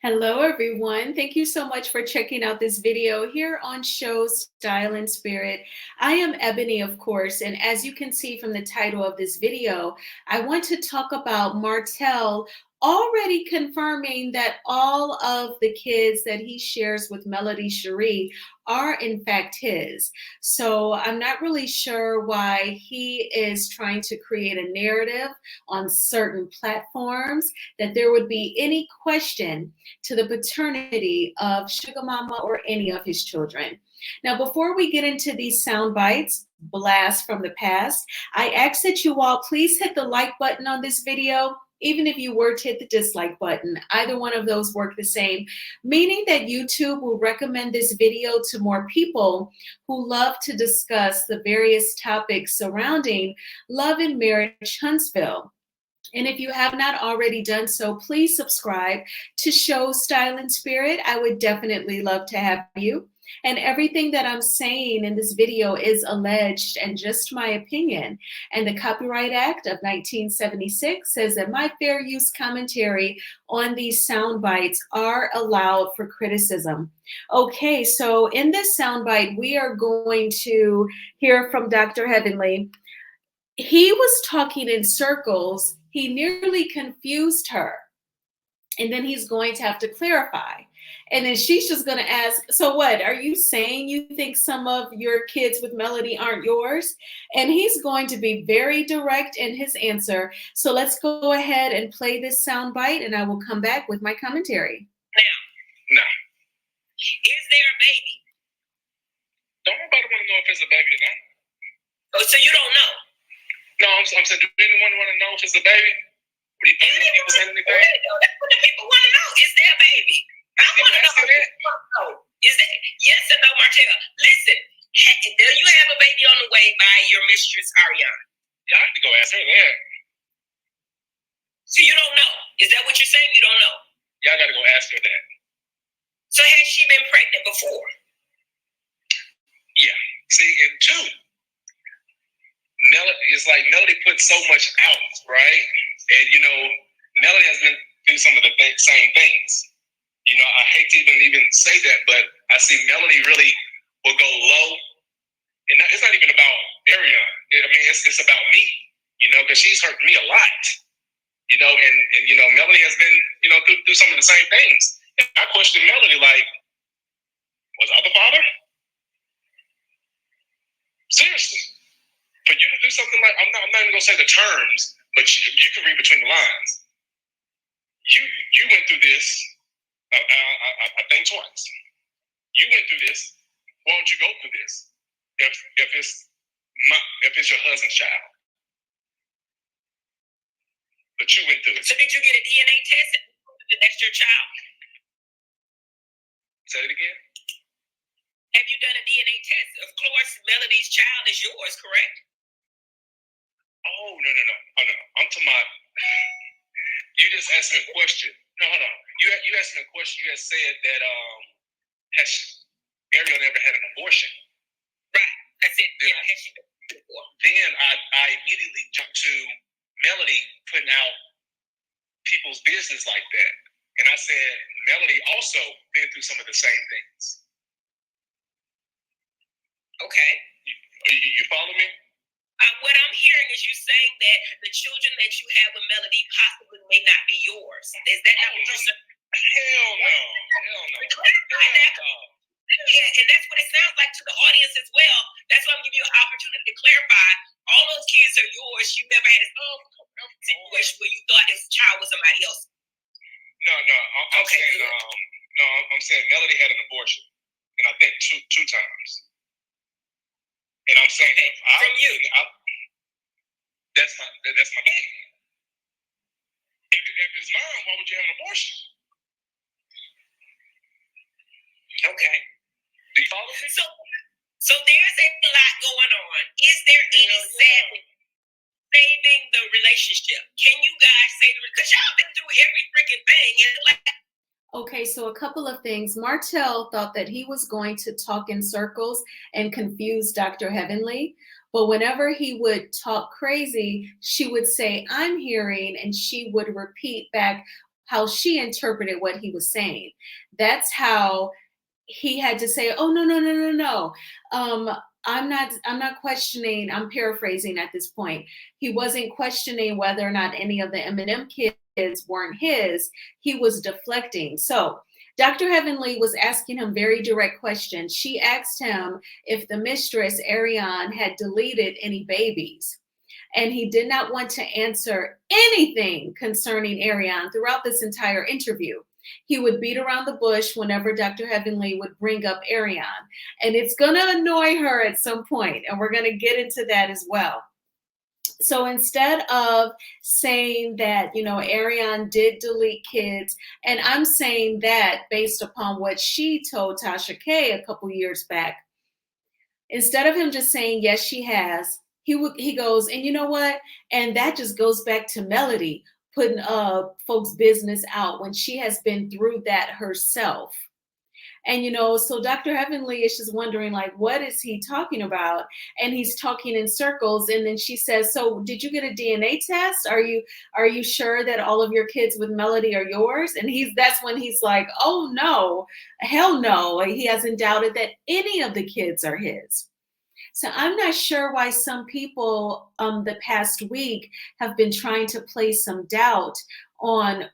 Hello, everyone. Thank you so much for checking out this video here on Show Style and Spirit. I am Ebony, of course, and as you can see from the title of this video, I want to talk about Martell already confirming that all of the kids that he shares with Melody Cherie are in fact his. So I'm not really sure why he is trying to create a narrative on certain platforms that there would be any question to the paternity of Sugar Mama or any of his children. Now, before we get into these sound bites, blast from the past, I ask that you all please hit the like button on this video. Even if you were to hit the dislike button, either one of those work the same, meaning that YouTube will recommend this video to more people who love to discuss the various topics surrounding love and marriage Huntsville. And if you have not already done so, please subscribe to Show Style and Spirit. I would definitely love to have you. And everything that I'm saying in this video is alleged and just my opinion. And the Copyright Act of 1976 says that my fair use commentary on these sound bites are allowed for criticism. Okay, so in this sound bite, we are going to hear from Dr. Heavenly. He was talking in circles. He nearly confused her. And then he's going to have to clarify. And then she's just going to ask, so what? Are you saying you think some of your kids with Melody aren't yours? And he's going to be very direct in his answer. So let's go ahead and play this sound bite, and I will come back with my commentary. Now, is there a baby? Don't nobody want to know if it's a baby or not. Oh, so you don't know? No, I'm saying, do anyone want to know if it's a baby? Do you think people saying anything? That's what the people want to know. Is there a baby? I want to know. Is that yes or no, Martell? Listen, do you have a baby on the way by your mistress, Ariana? Y'all have to go ask her that. So you don't know. Is that what you're saying? You don't know? Y'all got to go ask her that. So has she been pregnant before? Yeah. See, and two, Melody, it's like Melody put so much out, right? And, Melody has been through some of the same things. I hate to even say that, but I see Melody really will go low. And it's not even about Ariana. I mean, it's about me, because she's hurt me a lot. And Melody has been, through some of the same things. And I question Melody, like, was I the father? Seriously. For you to do something like, I'm not even gonna say the terms, but you can read between the lines. You went through this, I think twice. You went through this. Why don't you go through this? If it's your husband's child, but you went through it. So did you get a DNA test? That's your child. Say it again. Have you done a DNA test? Of course, Melody's child is yours, correct? Oh, no. Oh, no. I'm talking about, you just asked me a question. No, hold on. You asked me a question. You just said that, has Ariel ever had an abortion? Right. I said, has she been before? Then I immediately jumped to Melody putting out people's business like that. And I said, Melody also been through some of the same things. Okay. You follow me? What I'm hearing is you saying that the children that you have with Melody possibly may not be yours. Is that not what you're saying? Hell no. Clarify that. Yeah, and that's what it sounds like to the audience as well. That's why I'm giving you an opportunity to clarify. All those kids are yours. You never had a situation where you thought this child was somebody else. No. I'm saying Melody had an abortion, and I think two times. And I'm saying, from you, that's my baby. If it's mine, why would you have an abortion? Okay. Do you follow me? So there's a lot going on. Is there any saving the relationship? Can you guys say because y'all been through every freaking thing and Okay, so a couple of things. Martell thought that he was going to talk in circles and confuse Dr. Heavenly, but whenever he would talk crazy, she would say, I'm hearing, and she would repeat back how she interpreted what he was saying. That's how he had to say, "Oh, no, no, no, no, no. I'm not questioning." I'm paraphrasing at this point. He wasn't questioning whether or not any of the M&M kids weren't his. He was deflecting. So Dr. Heavenly was asking him very direct questions. She asked him if the mistress, Ariane, had deleted any babies. And he did not want to answer anything concerning Ariane throughout this entire interview. He would beat around the bush whenever Dr. Heavenly would bring up Ariane. And it's going to annoy her at some point, and we're going to get into that as well. So instead of saying that, Ariane did delete kids, and I'm saying that based upon what she told Tasha K a couple years back, instead of him just saying, yes, she has, he goes, and you know what? And that just goes back to Melody putting folks' business out when she has been through that herself. And, so Dr. Heavenly is just wondering, like, what is he talking about? And he's talking in circles. And then she says, so did you get a DNA test? Are you sure that all of your kids with Melody are yours? And that's when he's like, oh, no, hell no. He hasn't doubted that any of the kids are his. So I'm not sure why some people the past week have been trying to place some doubt on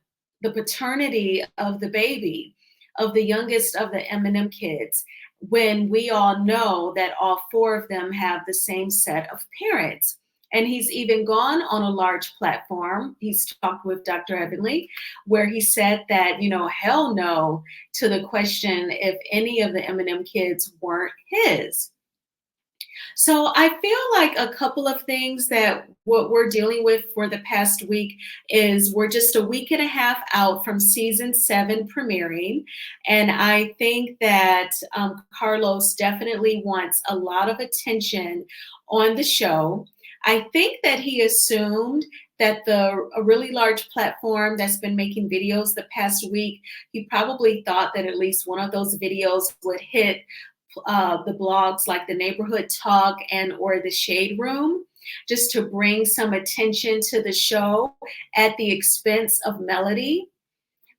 the paternity of the baby, of the youngest of the M&M kids, when we all know that all four of them have the same set of parents. And he's even gone on a large platform. He's talked with Dr. Heavenly, where he said that, hell no to the question if any of the M&M kids weren't his. So I feel like a couple of things that what we're dealing with for the past week is we're just a week and a half out from season 7 premiering. And I think that Carlos definitely wants a lot of attention on the show. I think that he assumed that a really large platform that's been making videos the past week, he probably thought that at least one of those videos would hit the blogs like the Neighborhood Talk and or the Shade Room, just to bring some attention to the show at the expense of Melody.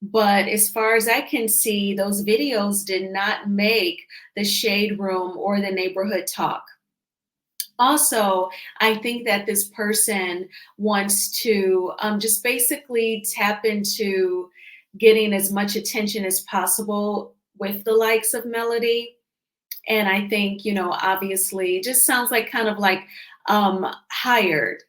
But as far as I can see, those videos did not make the Shade Room or the Neighborhood Talk. Also, I think that this person wants to just basically tap into getting as much attention as possible with the likes of Melody. And I think, obviously, it just sounds like kind of like hired,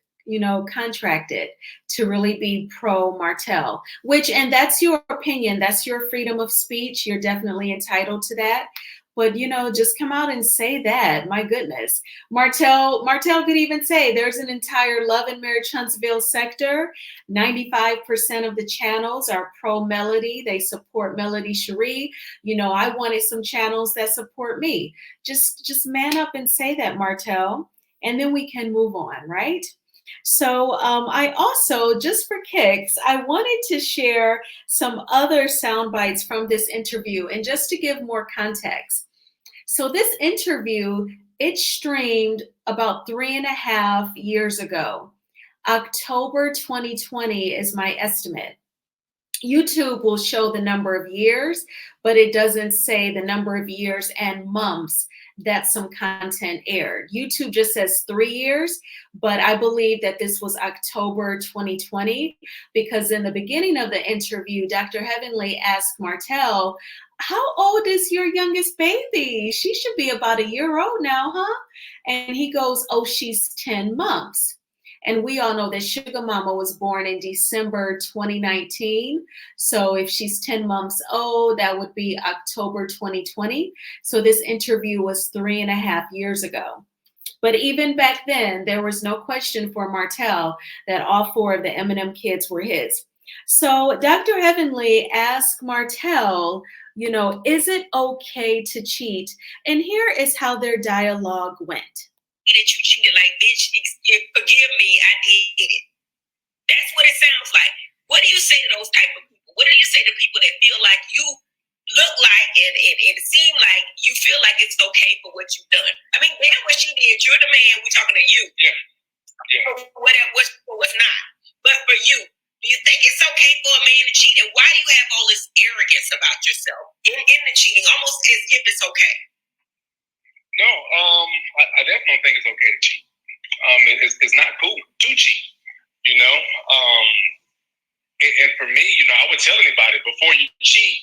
contracted to really be pro Martell, and that's your opinion. That's your freedom of speech. You're definitely entitled to that. But, just come out and say that. My goodness. Martell could even say there's an entire Love and Marriage Huntsville sector. 95% of the channels are pro Melody. They support Melody Cherie. I wanted some channels that support me. Just man up and say that, Martell, and then we can move on, right? So I also, just for kicks, I wanted to share some other sound bites from this interview, and just to give more context. So this interview, it streamed about 3.5 years ago. October 2020 is my estimate. YouTube will show the number of years, but it doesn't say the number of years and months that some content aired. YouTube just says 3 years, but I believe that this was October 2020, because in the beginning of the interview, Dr. Heavenly asked Martell, how old is your youngest baby? She should be about 1 year old now, huh? And he goes, oh, she's 10 months. And we all know that Sugar Mama was born in December 2019. So if she's 10 months old, that would be October 2020. So this interview was 3.5 years ago. But even back then, there was no question for Martell that all 4 of the M&M kids were his. So Dr. Heavenly asked Martell, is it okay to cheat? And here is how their dialogue went. That you cheated, like, bitch, forgive me, I did it. That's what it sounds like. What do you say to those type of people? What do you say to people that feel like you look like and seem like you feel like it's okay for what you've done? I mean, damn what she did. You're the man. We're talking to you. Yeah. For what's not. But for you, Do you think it's okay for a man to cheat? And why do you have all this arrogance about yourself in the cheating, almost as if it's okay? No, I definitely don't think it's okay to cheat. It's not cool to cheat, you know. And for me, you know, I would tell anybody before you cheat,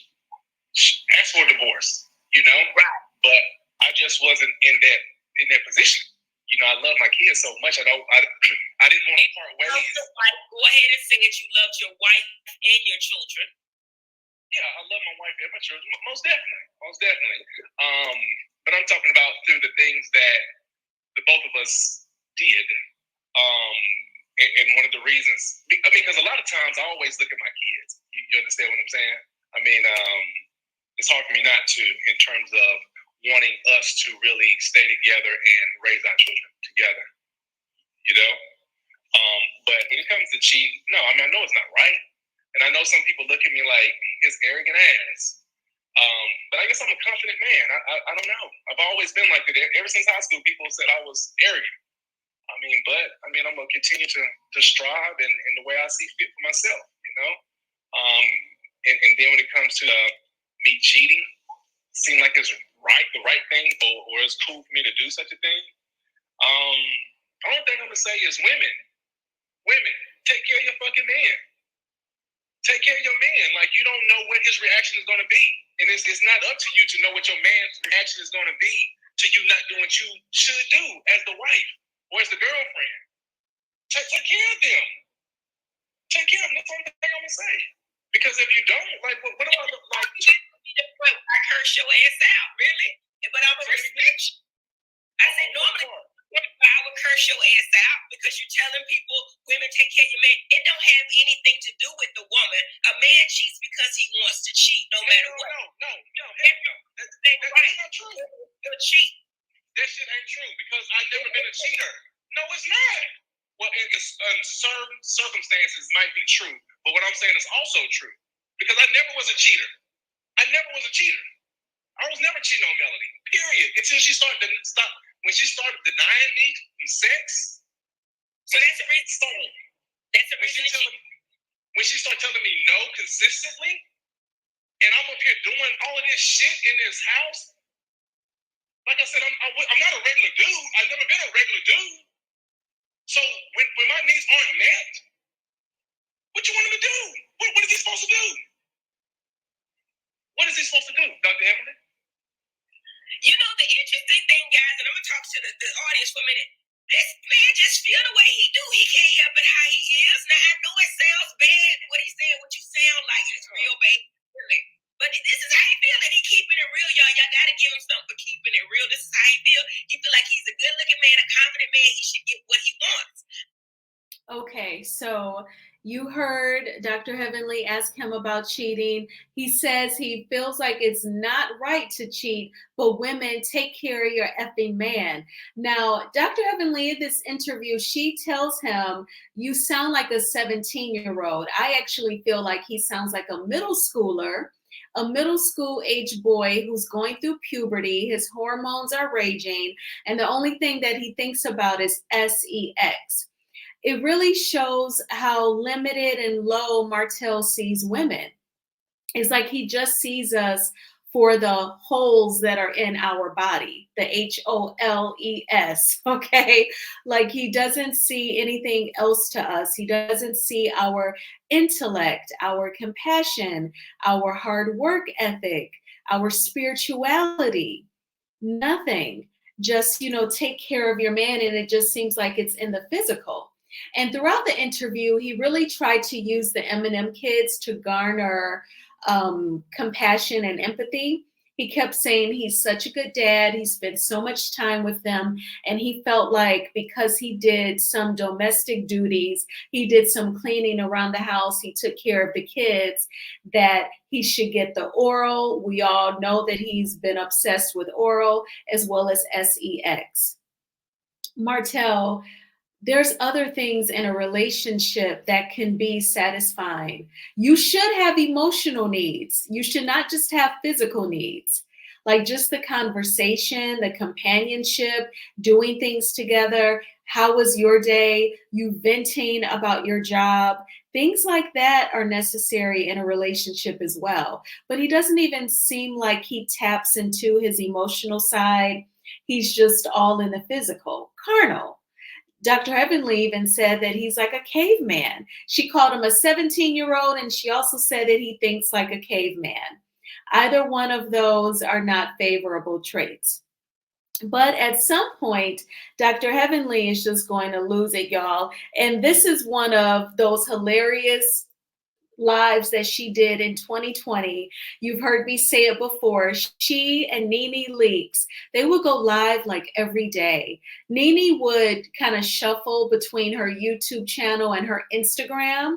ask for a divorce, you know. Right. But I just wasn't in that position. You know, I love my kids so much. I didn't want to part ways. Go ahead and say that you loved your wife and your children. Yeah, I love my wife and my children, most definitely, most definitely. But I'm talking about through the things that the both of us did. And one of the reasons, I mean, because a lot of times I always look at my kids. You understand what I'm saying? I mean, it's hard for me not to, in terms of wanting us to really stay together and raise our children together. You know? But when it comes to cheating, no, I mean, I know it's not right. And I know some people look at me like his arrogant ass. But I guess I'm a confident man. I don't know. I've always been like that. Ever since high school, people said I was arrogant. I'm gonna continue to strive in the way I see fit for myself, you know. And then when it comes to me cheating, it seems like it's the right thing, or it's cool for me to do such a thing. The only thing I'm gonna say is women, take care of your fucking man. Take care of your man. Like, you don't know what his reaction is gonna be, and it's not up to you to know what your man's reaction is gonna be to you not doing what you should do as the wife or as the girlfriend. Take care of them. Take care of them. That's the only thing I'm gonna say. Because if you don't, like, what do I look like? I curse your ass out, really? But I'm gonna respect you. I said normally I would curse your ass out because you're telling people women take care of your man. It don't have anything to do with the woman. A man cheats because he wants to cheat, no matter what. No. Hell no. That's not true. You're cheat. That shit ain't true because I've never been a cheater. No, it's not. Well, in certain circumstances might be true, but what I'm saying is also true because I never was a cheater. I was never cheating on Melody. Period. Until she started to stop. When she started denying me sex. So that's the reason. That's the reason. When she started telling me no consistently, and I'm up here doing all of this shit in this house. Like I said, I'm not a regular dude. I've never been a regular dude. So when my needs aren't met, what you want him to do? What is he supposed to do? What is he supposed to do, Dr. Emily? You know, the interesting thing, guys, and I'm going to talk to the audience for a minute. This man just feel the way he do. He can't help it how he is. Now, I know it sounds bad, what he's saying, what you sound like. It's real, baby. Really. But this is how he feel, and he keeping it real, y'all. Y'all got to give him something for keeping it real. This is how he feel. He feel like he's a good-looking man, a confident man. He should get what he wants. Okay, so you heard Dr. Heavenly ask him about cheating. He says he feels like it's not right to cheat, but women, take care of your effing man. Now, Dr. Heavenly, in this interview, she tells him, you sound like a 17-year-old. I actually feel like he sounds like a middle schooler, a middle school age boy who's going through puberty. His hormones are raging, and the only thing that he thinks about is sex. It really shows how limited and low Martell sees women. It's like he just sees us for the holes that are in our body, the HOLES, okay? Like he doesn't see anything else to us. He doesn't see our intellect, our compassion, our hard work ethic, our spirituality, nothing. Just, take care of your man, and it just seems like it's in the physical. And throughout the interview, he really tried to use the M&M Kids to garner compassion and empathy. He kept saying he's such a good dad. He spent so much time with them. And he felt like because he did some domestic duties, he did some cleaning around the house, he took care of the kids, that he should get the oral. We all know that he's been obsessed with oral as well as sex. Martell, there's other things in a relationship that can be satisfying. You should have emotional needs. You should not just have physical needs. Like just the conversation, the companionship, doing things together. How was your day? You venting about your job. Things like that are necessary in a relationship as well. But he doesn't even seem like he taps into his emotional side. He's just all in the physical, carnal. Dr. Heavenly even said that he's like a caveman. She called him a 17-year-old, and she also said that he thinks like a caveman. Either one of those are not favorable traits. But at some point, Dr. Heavenly is just going to lose it, y'all. And this is one of those hilarious lives that she did in 2020. You've heard me say it before. She and Nene Leakes, they would go live like every day. Nene would kind of shuffle between her YouTube channel and her Instagram.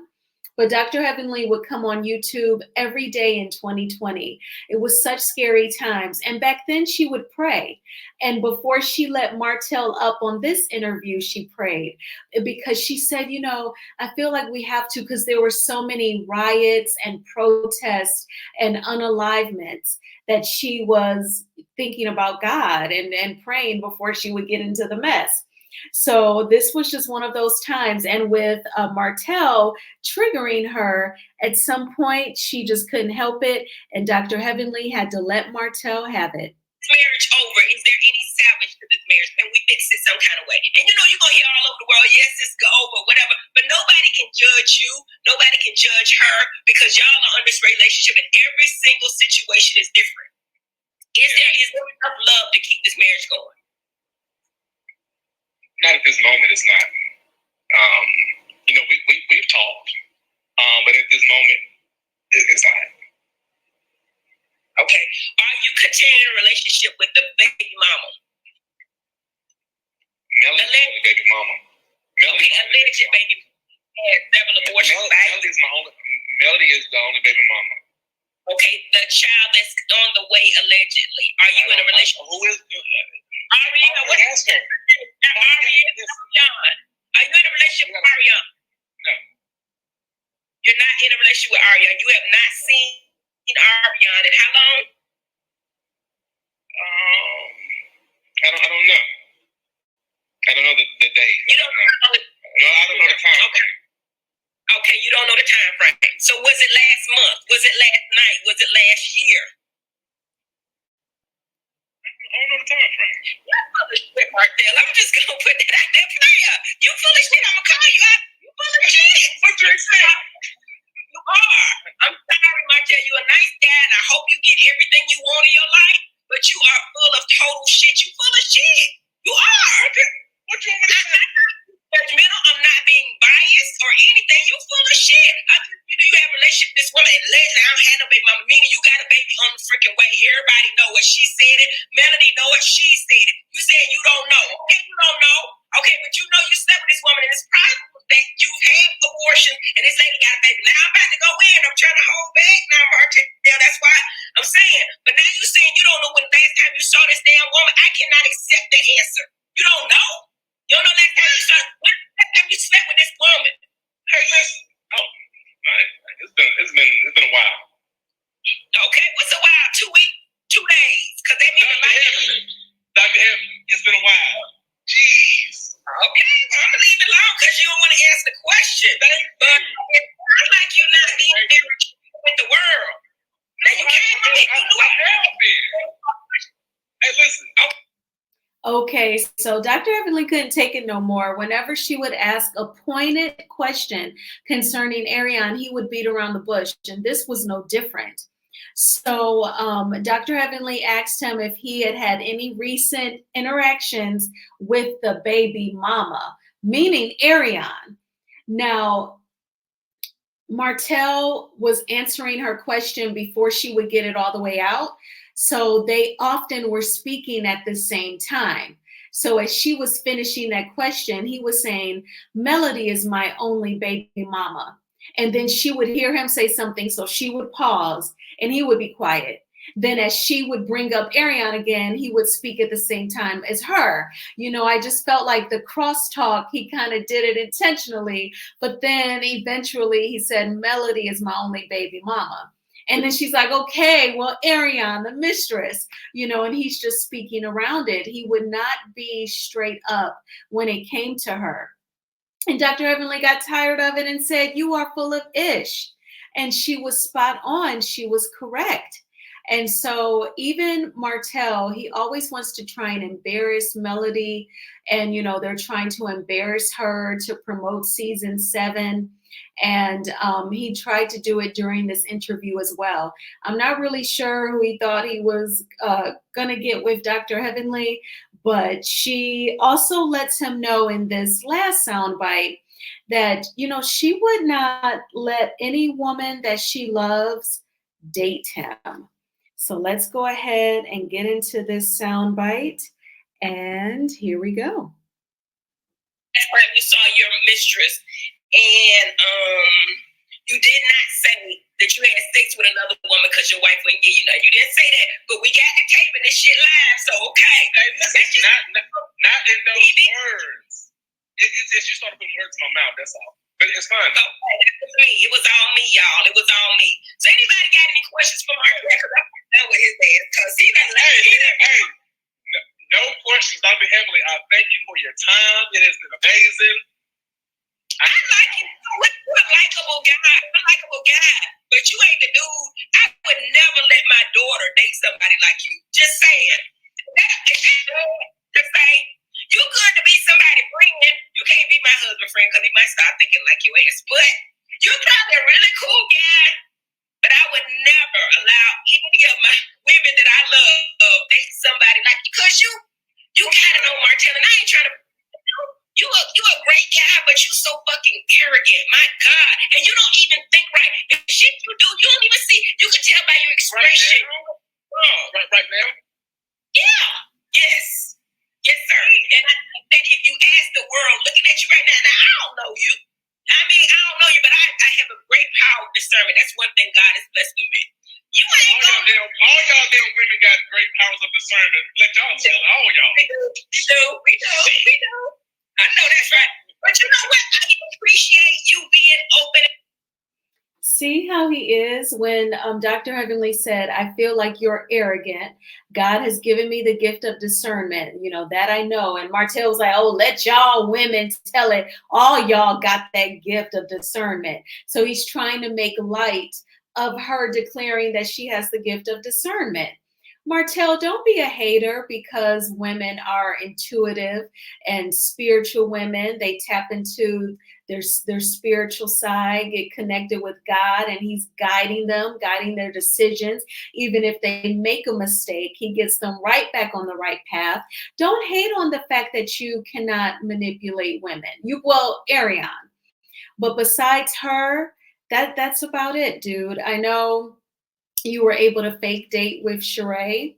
But Dr. Heavenly would come on YouTube every day in 2020. It was such scary times. And back then she would pray. And before she let Martell up on this interview, she prayed because she said, you know, I feel like we have to, because there were so many riots and protests and unalivements, that she was thinking about God and praying before she would get into the mess. So this was just one of those times. And with Martell triggering her, at some point, she just couldn't help it. And Dr. Heavenly had to let Martell have it. Marriage over? Is there any salvage to this marriage? Can we fix it some kind of way? And you know, you're going to hear all over the world, yes, it's over, whatever. But nobody can judge you. Nobody can judge her, because y'all are in this relationship and every single situation is different. Is there enough love to keep this marriage going? Not at this moment, it's not. You know, we've talked, but at this moment, it's not. Okay. Are you continuing a relationship with the baby mama? Melanie's my only baby mama. Alleged baby had several abortions. Melody is the only baby mama. Okay, the child that's on the way allegedly. Are you in a relationship? Who is? Ariana, what is that? Ariana, John. Are you in a relationship with Ariana? No. You're not in a relationship with Ariana. You have not seen Ariana in how long? I don't know. I don't know the day. You don't know. No, I don't know the time. Okay, you don't know the time frame. So was it last month? Was it last night? Was it last year? I don't know the time frame. You're full of shit, Martell. I'm just gonna put that out there, player. You full of shit. I'm gonna call you out. You full of shit. What you expect? You are. I'm sorry, Martell. You're a nice guy, and I hope you get everything you want in your life. But you are full of total shit. You full of shit. You are. What you want me to say? Judgmental. I'm not being biased or anything. You full of shit. You have a relationship with this woman, and allegedly I don't have no baby mama. Meaning you got a baby on the freaking way. Everybody know it. She said it. Melody know it. She said it. You said you don't know. Okay, you don't know. Okay, but you know you slept with this woman, and it's probably that you've had abortion, and this lady got a baby. Now I'm about to go in. I'm trying to hold back now, Martell. That's why I'm saying. But now you saying you don't know when the last time you saw this damn woman. I cannot accept that answer. You don't know. You don't know last time you saw. When last time you slept with this woman? Hey, listen. It's been a while. Okay, what's a while? 2 weeks, 2 days, because that means Dr. Heavenly, it's been a while. Jeez. Okay, well, I'm gonna leave it alone because you don't want to answer the question. But it sounds like you're not being very with the world. Now you came up and you knew I have been. Hey, listen. Okay, so Dr. Heavenly couldn't take it no more. Whenever she would ask a pointed question concerning Ariane, he would beat around the bush, and this was no different. So Dr. Heavenly asked him if he had had any recent interactions with the baby mama, meaning Ariane. Now, Martell was answering her question before she would get it all the way out. So they often were speaking at the same time. So as she was finishing that question, he was saying, Melody is my only baby mama. And then she would hear him say something, so she would pause and he would be quiet. Then as she would bring up Ariane again, he would speak at the same time as her. You know, I just felt like the crosstalk, he kind of did it intentionally, but then eventually he said, Melody is my only baby mama. And then she's like, okay, well, Ariane, the mistress, you know, and he's just speaking around it. He would not be straight up when it came to her. And Dr. Heavenly got tired of it and said, "You are full of ish." And she was spot on. She was correct. And so even Martell, he always wants to try and embarrass Melody. And, they're trying to embarrass her to promote season 7. And he tried to do it during this interview as well. I'm not really sure who he thought he was going to get with Dr. Heavenly, but she also lets him know in this last soundbite that, she would not let any woman that she loves date him. So let's go ahead and get into this soundbite. And here we go. Right, you saw your mistress, and you did not say that you had sex with another woman because your wife wouldn't give you nothing. You didn't say that, but we got the tape and this shit live, so okay. Hey, listen, not in those words. It's just you started putting words in my mouth. That's all. But it's fine. Okay, that was me. It was all me, y'all. It was all me. So anybody got any questions for Martell? Because I'm done with his ass. Cause he got hey. No questions, Dr. Heavenly. I thank you for your time. It has been amazing. I like you. You're a likable guy. But you ain't the dude. I would never let my daughter date somebody like you. Just saying. Just saying. You good to be somebody friend. You can't be my husband friend because he might start thinking like your ass. But you're probably a really cool guy. But I would never allow any of my women that I love date somebody like you. Because you gotta know Martell, and I ain't trying to. You a great guy, but you so fucking arrogant. My God. And you don't even think right. The shit you do, you don't even see. You can tell by your expression. Right now? Yeah. Yes. Yes, sir. And I think that if you ask the world, looking at you right now, I don't know you. I mean, I don't know you, but I have a great power of discernment. That's one thing God has blessed me with. You ain't all y'all damn women got great powers of discernment. Let y'all tell it, all y'all. We do. I know that's right. But you know what? I appreciate you being open. See how he is when Dr. Heavenly said, "I feel like you're arrogant. God has given me the gift of discernment. That I know." And Martell was like, "Oh, let y'all women tell it. All y'all got that gift of discernment." So he's trying to make light of her declaring that she has the gift of discernment. Martell, don't be a hater because women are intuitive and spiritual women. They tap into their spiritual side, get connected with God, and he's guiding them, guiding their decisions. Even if they make a mistake, he gets them right back on the right path. Don't hate on the fact that you cannot manipulate women. Ariane. But besides her, that's about it, dude. I know you were able to fake date with Sheree,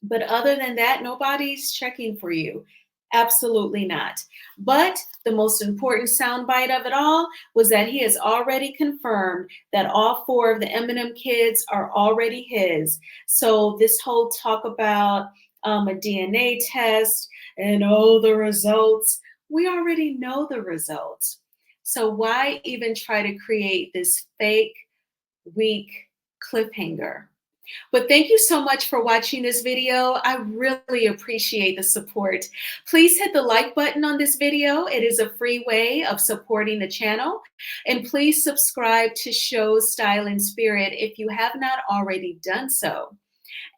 but other than that, nobody's checking for you. Absolutely not. But the most important soundbite of it all was that he has already confirmed that all 4 of the M&M kids are already his. So this whole talk about a DNA test and the results, we already know the results. So why even try to create this fake, weak cliffhanger? But thank you so much for watching this video. I really appreciate the support. Please hit the like button on this video. It is a free way of supporting the channel. And please subscribe to Shows Style and Spirit if you have not already done so.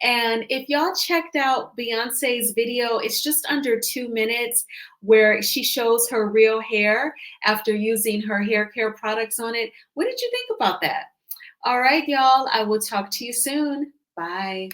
And if y'all checked out Beyonce's video, it's just under 2 minutes where she shows her real hair after using her hair care products on it. What did you think about that? All right, y'all, I will talk to you soon. Bye.